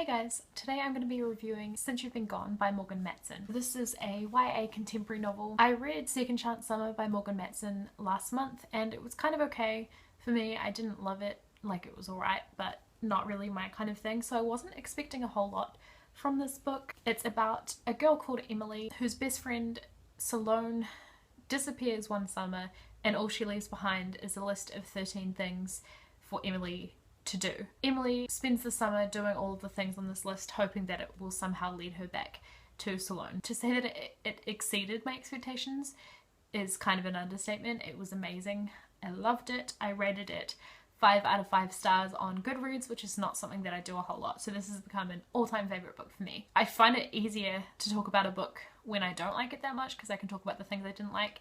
Hey guys, today I'm going to be reviewing Since You've Been Gone by Morgan Matson. This is a YA contemporary novel. I read Second Chance Summer by Morgan Matson last month and it was kind of okay for me. I didn't love it, like it was alright, but not really my kind of thing, so I wasn't expecting a whole lot from this book. It's about a girl called Emily whose best friend Salone disappears one summer and all she leaves behind is a list of 13 things for Emily to do. Emily spends the summer doing all of the things on this list, hoping that it will somehow lead her back to Salone. To say that it exceeded my expectations is kind of an understatement. It was amazing. I loved it. I rated it 5 out of 5 stars on Goodreads, which is not something that I do a whole lot, so this has become an all-time favourite book for me. I find it easier to talk about a book when I don't like it that much because I can talk about the things I didn't like.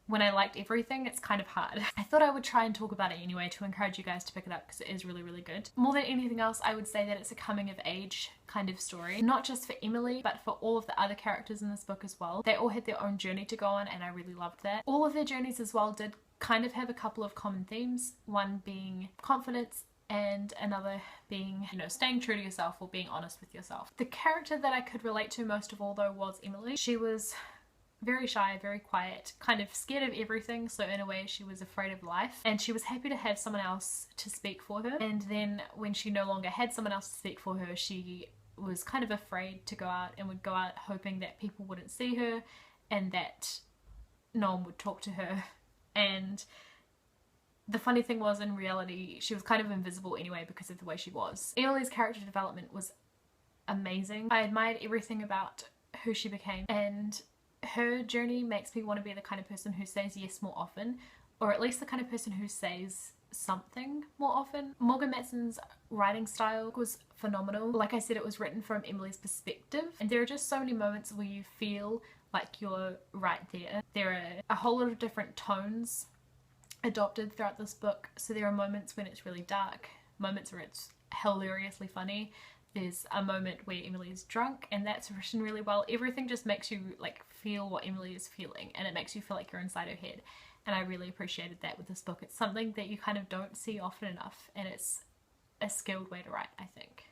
When I liked everything, it's kind of hard. I thought I would try and talk about it anyway to encourage you guys to pick it up because it is really, really good. More than anything else, I would say that it's a coming of age kind of story. Not just for Emily, but for all of the other characters in this book as well. They all had their own journey to go on and I really loved that. All of their journeys as well did kind of have a couple of common themes. One being confidence and another being, you know, staying true to yourself or being honest with yourself. The character that I could relate to most of all though was Emily. She was very shy, very quiet, kind of scared of everything, so in a way she was afraid of life, and she was happy to have someone else to speak for her. And then when she no longer had someone else to speak for her, she was kind of afraid to go out and would go out hoping that people wouldn't see her and that no one would talk to her. And the funny thing was, in reality, she was kind of invisible anyway because of the way she was. Emily's character development was amazing. I admired everything about who she became, and her journey makes me want to be the kind of person who says yes more often, or at least the kind of person who says something more often. Morgan Matson's writing style was phenomenal. Like I said, it was written from Emily's perspective, and there are just so many moments where you feel like you're right there. There are a whole lot of different tones adopted throughout this book, so there are moments when it's really dark, moments where it's hilariously funny. There's a moment where Emily is drunk and that's written really well. Everything just makes you like feel what Emily is feeling and it makes you feel like you're inside her head, and I really appreciated that with this book. It's something that you kind of don't see often enough and it's a skilled way to write, I think.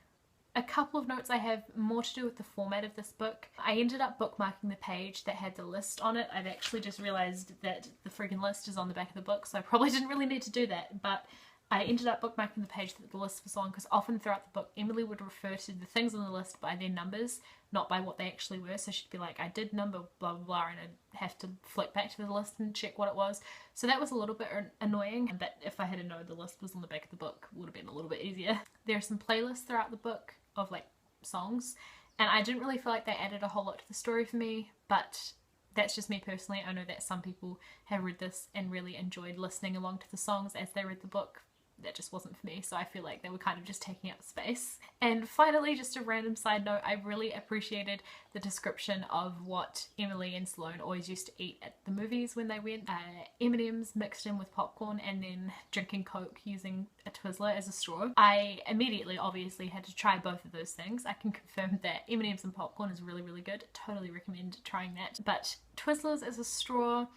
A couple of notes I have more to do with the format of this book. I ended up bookmarking the page that had the list on it. I've actually just realised that the friggin' list is on the back of the book, so I probably didn't really need to do that, but I ended up bookmarking the page that the list was on because often throughout the book Emily would refer to the things on the list by their numbers, not by what they actually were. So she'd be like, I did number blah blah blah, and I'd have to flick back to the list and check what it was. So that was a little bit annoying, but if I had known the list was on the back of the book, it would have been a little bit easier. There are some playlists throughout the book of like songs, and I didn't really feel like they added a whole lot to the story for me, but that's just me personally. I know that some people have read this and really enjoyed listening along to the songs as they read the book. That just wasn't for me, so I feel like they were kind of just taking up space. And finally, just a random side note, I really appreciated the description of what Emily and Salone always used to eat at the movies when they went. M&Ms mixed in with popcorn and then drinking Coke using a Twizzler as a straw. I immediately obviously had to try both of those things. I can confirm that M&Ms and popcorn is really, really good. Totally recommend trying that. But Twizzlers as a straw,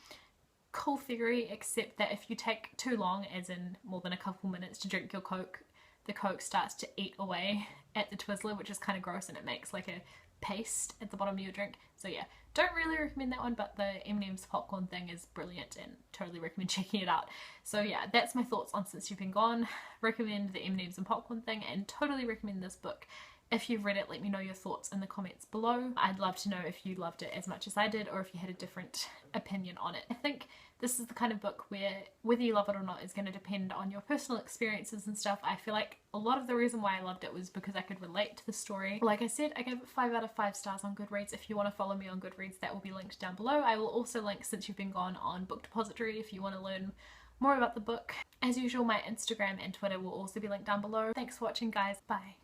cool theory, except that if you take too long, as in more than a couple minutes, to drink your Coke, the Coke starts to eat away at the Twizzler, which is kind of gross, and it makes like a paste at the bottom of your drink. So yeah, don't really recommend that one, but the M&M's popcorn thing is brilliant and totally recommend checking it out. So yeah, that's my thoughts on Since You've Been Gone. Recommend the M&M's and popcorn thing and totally recommend this book. If you've read it, let me know your thoughts in the comments below. I'd love to know if you loved it as much as I did or if you had a different opinion on it. I think this is the kind of book where whether you love it or not is going to depend on your personal experiences and stuff. I feel like a lot of the reason why I loved it was because I could relate to the story. Like I said, I gave it 5 out of 5 stars on Goodreads. If you want to follow me on Goodreads, that will be linked down below. I will also link Since You've Been Gone on Book Depository if you want to learn more about the book. As usual, my Instagram and Twitter will also be linked down below. Thanks for watching, guys. Bye.